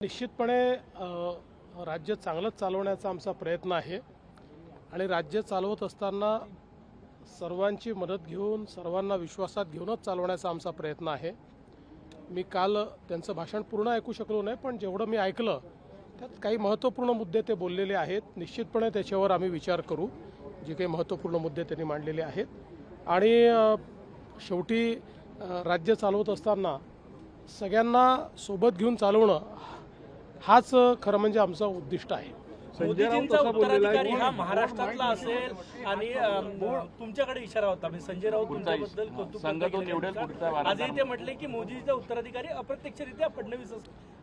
निश्चितपणे राज्य चांगलंच चालवण्याचा आमचा प्रयत्न आहे आणि राज्य चालवत असताना सर्वांची मदत घेऊन सर्वांना विश्वासात घेऊनच चालवण्याचा आमचा प्रयत्न आहे। मी काल त्यांचं भाषण पूर्ण ऐकू शकलो नाही, पण जेवढं मी ऐकलं त्यात काही महत्त्वपूर्ण मुद्दे ते बोललेले आहेत। निश्चितपणे त्याच्यावर आम्ही विचार करू, जे काही महत्त्वपूर्ण मुद्दे त्यांनी मांडलेले आहेत। आणि शेवटी राज्य चालवत असताना सगळ्यांना सोबत घेऊन चालवणं हाच खरं म्हणजे आमचा उद्दिष्ट आहे। मोदीजींचा उत्तराधिकारी हा महाराष्ट्रातला असेल आणि तुमच्याकडे इशारा होता, संजय राऊत तुमच्याबद्दल कौतुक आजही ते म्हटले की मोदीजींचा उत्तराधिकारी अप्रत्यक्षरित्या फडणवीस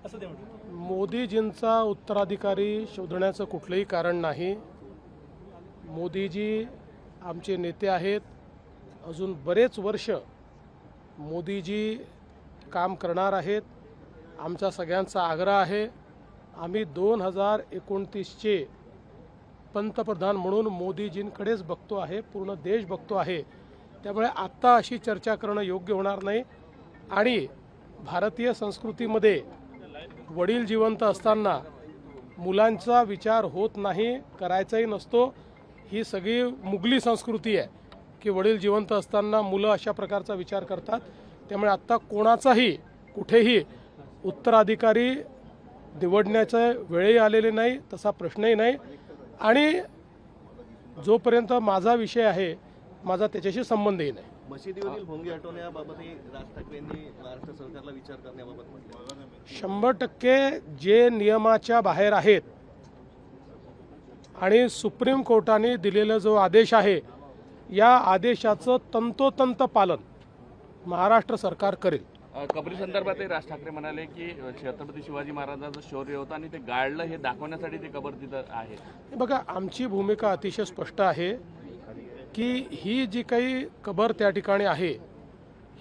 असं ते म्हटले। मोदीजींचा उत्तराधिकारी शोधण्याचं कुठलंही कारण नाही। मोदीजी आमचे नेते आहेत, अजून बरेच वर्ष मोदीजी काम करणार आहेत। आमचा सगळ्यांचा आग्रह आहे, आम्ही 2029चे पंतप्रधान म्हणून मोदीजींकडेच बघतो आहे, पूर्ण देश बघतो आहे। त्यामुळे आत्ता अशी चर्चा करणं योग्य होणार नाही। आणि भारतीय संस्कृतीमध्ये वडील जिवंत असताना मुलांचा विचार होत नाही, करायचाही नसतो। ही सगळी मुघली संस्कृती आहे की वडील जिवंत असताना मुलं अशा प्रकारचा विचार करतात। त्यामुळे आत्ता कोणाचाही कुठेही उत्तराधिकारी निवडण्याचे वेळही आलेले नाही, तसा प्रश्नही नाही। आणि जोपर्यंत माझा विषय आहे, माझा त्याच्याशी संबंधही नाही। मशिदीवरील भोंगी हटवण्याबाबतही राज ठाकरेंनी महाराष्ट्र सरकारला विचार करण्याबाबत म्हटलं। 100% जे नियमाच्या बाहेर आहेत आणि सुप्रीम कोर्टाने दिलेला जो आदेश आहे, या आदेशाचं तंतोतंत पालन महाराष्ट्र सरकार करेल। कबरी संदर्भातही राज ठाकरे म्हणाले की छत्रपती शिवाजी महाराजांचं शौर्य होतं आणि ते गाळलं हे दाखवण्यासाठी ते कबर तिथं आहे। बघा, आमची भूमिका अतिशय स्पष्ट आहे की ही जी काही कबर त्या ठिकाणी आहे,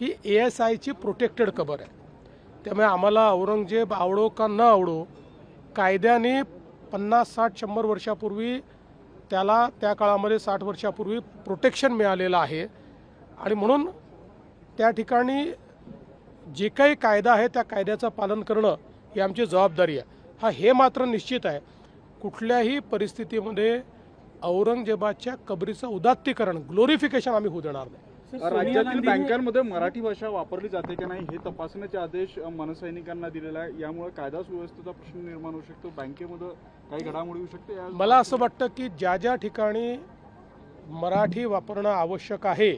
ही ASIची प्रोटेक्टेड कबर आहे। त्यामुळे आम्हाला औरंगजेब आवडो का न आवडो, कायद्याने 50, 60, 100 वर्षापूर्वी त्याला त्या काळामध्ये 60 वर्षापूर्वी प्रोटेक्शन मिळालेलं आहे। आणि म्हणून त्या ठिकाणी जे काही कायदा आहे त्या कायद्याचं पालन करणं ही आमची जबाबदारी आहे। हे मात्र निश्चित आहे, कुठल्याही परिस्थितीमध्ये औरंगजेबाच्या कबरीचं उदात्तीकरण, ग्लोरिफिकेशन आम्ही होऊ देणार नाही। राज्यातील बँकांमध्ये मराठी भाषा वापरली जाते की नाही हे तपासण्याचे आदेश मनसैनिकांना दिलेला आहे। यामुळे कायदा सुव्यवस्थेचा प्रश्न निर्माण होऊ शकतो, बँकेमध्ये काही घडामोडी होऊ शकते। मला असं वाटतं की ज्या ज्या ठिकाणी मराठी वापरणं आवश्यक आहे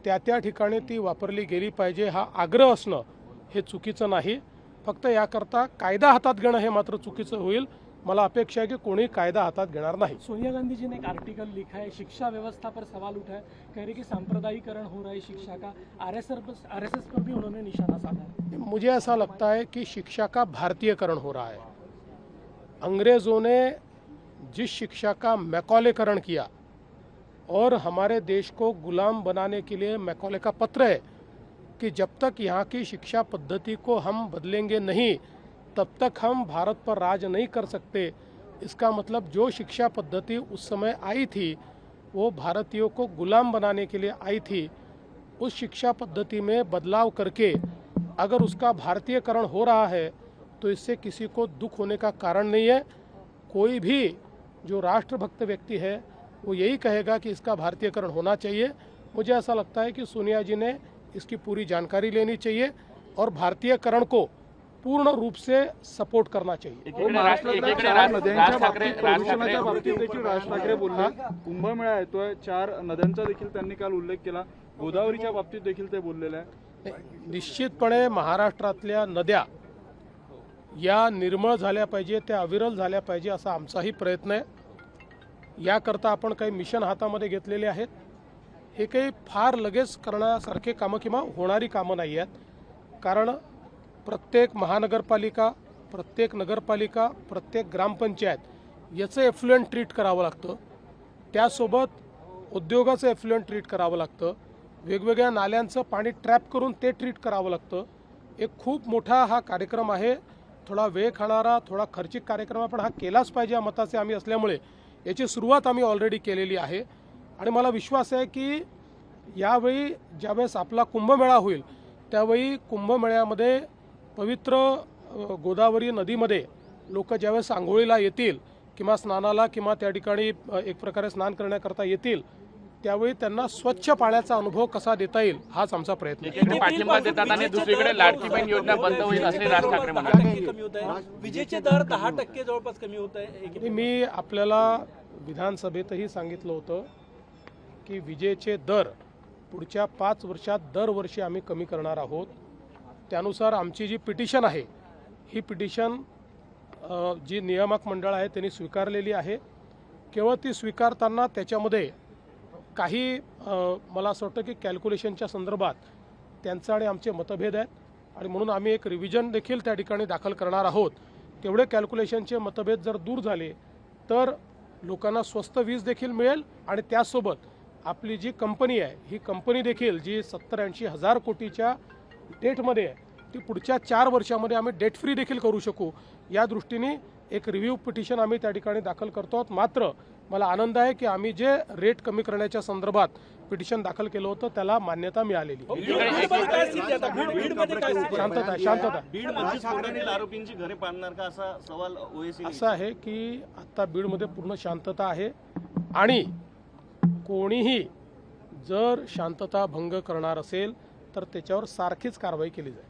त्या त्या ठिकाणी ती वापरली गेली पाहिजे, हा आग्रह असणं हे चुकीचं नाही। फक्त याकरता कायदा हातात घेणं हे मात्र चुकीचं होईल। मला अपेक्षा है कि कोई कायदा हाथ घेणार नहीं। सोनिया गांधी जी ने एक आर्टिकल लिखा है, शिक्षा व्यवस्था पर सवाल उठा है, कह रहे कि सांप्रदायिकरण हो रहा है शिक्षा का। आरएसएस पर भी उन्होंने निशाना साधा है। मुझे ऐसा लगता है कि शिक्षा का भारतीयकरण हो रहा है। अंग्रेज़ों ने जिस शिक्षा का मैकॉलेकरण किया और हमारे देश को गुलाम बनाने के लिए मैकॉले का पत्र है कि जब तक यहाँ की शिक्षा पद्धति को हम बदलेंगे नहीं, तब तक हम भारत पर राज नहीं कर सकते। इसका मतलब जो शिक्षा पद्धति उस समय आई थी वो भारतीयों को गुलाम बनाने के लिए आई थी। उस शिक्षा पद्धति में बदलाव करके अगर उसका भारतीयकरण हो रहा है तो इससे किसी को दुख होने का कारण नहीं है। कोई भी जो राष्ट्रभक्त व्यक्ति है वो यही कहेगा कि इसका भारतीयकरण होना चाहिए। मुझे ऐसा लगता है कि सोनिया जी ने इसकी पूरी जानकारी लेनी चाहिए और भारतीयकरण को पूर्ण रूप से सपोर्ट करना चाहिए। राज ठाकरे बोलले, कुंभमेळा येतोय, 4 नद्यांचा देखील त्यांनी काल उल्लेख केला, गोदावरीच्या बाबतीत देखील ते बोललेले आहे। निश्चितपणे महाराष्ट्रातल्या नद्या या निर्मळ झाल्या पाहिजे, त्या अविरल झाल्या पाहिजे असा आमचाही प्रयत्न आहे। याकरता आपण काही मिशन हातामध्ये घेतलेले आहेत। हे काही फार लगेच करण्यासारखे कामं किंवा होणारी कामं नाही आहेत, कारण प्रत्येक महानगरपालिका, प्रत्येक नगरपालिका, प्रत्येक ग्रामपंचायत याचं एफ्लुएंट ट्रीट करावं लागतं। त्यासोबत उद्योगाचं एफ्लुएंट ट्रीट करावं लागतं, वेगवेगळ्या नाल्यांचं पाणी ट्रॅप करून ते ट्रीट करावं लागतं। एक खूप मोठा हा कार्यक्रम आहे, थोडा वेळ खाणारा, थोडा खर्चिक कार्यक्रम आहे, पण हा केलाच पाहिजे या मताचे आम्ही असल्यामुळे याची सुरुवात आम्ही ऑलरेडी केलेली आहे। आणि मला विश्वास आहे की यावेळी ज्यावेळेस आपला कुंभमेळा होईल त्यावेळी कुंभमेळ्यामध्ये पवित्र गोदावरी नदीमध्ये लोक ज्यावेळेस आंघोळीला येतील किंवा स्नानाला किंवा त्या ठिकाणी एक प्रकारे स्नान करण्याकरता येतील त्यावेळी त्यांना स्वच्छ पाण्याचा अनुभव कसा देता येईल हाच आमचा प्रयत्न आहे. एकीकडे पाठिंबा देतात आणि दुसरीकडे लाडकी बहीण योजना बंद होईल असे राज ठाकरे म्हणाले. 10% कमी होत आहे, विजेचे दर 10% जवळपास कमी होत आहे. आणि मी आपल्याला विधानसभेतही सांगितलं होतं की विजेचे दर पुढच्या 5 वर्षात दरवर्षी आम्ही कमी करणार आहोत. त्यानुसार आमची जी पिटिशन आहे ही पिटिशन जी नियामक मंडळ आहे त्यांनी स्वीकारलेली आहे. केवळ ती स्वीकारताना त्याच्यामध्ये काही मला असं वाटतं की कॅल्क्युलेशनच्या संदर्भात त्यांचं आणि आमचे मतभेद आहेत आणि म्हणून आम्ही एक रिव्हिजन देखील त्या ठिकाणी दाखल करणार आहोत. तेवढे कॅल्क्युलेशनचे मतभेद जर दूर झाले तर लोकांना स्वस्त वीज देखील मिळेल आणि त्यासोबत आपली जी कंपनी आहे ही कंपनी देखील जी 70-80 हजार कोटीच्या डेटमध्ये आहे ती पुढच्या 4 वर्षामध्ये आम्ही डेट फ्री देखील करू शकू. या दृष्टीने एक रिव्ह्यू पिटिशन आम्ही त्या ठिकाणी दाखल करतो आहोत. मात्र मला आनंद आहे की आम्ही जे रेट कमी करण्याच्या संदर्भात पिटिशन दाखल केलं होतं त्याला मान्यता मिळालेली. बीडमध्ये काय स्थिती आहे आता? बीडमध्ये काय स्थिती आहे? शांतता. बीड मस्जिद स्फोटातील आरोपींची घरे पाडणार का असा सवाल ओएसी असं आहे की आता बीडमध्ये पूर्ण शांतता आहे आणि कोणीही जर शांतता भंग करणार असेल तर त्याच्यावर सारखीच कारवाई केली जाईल.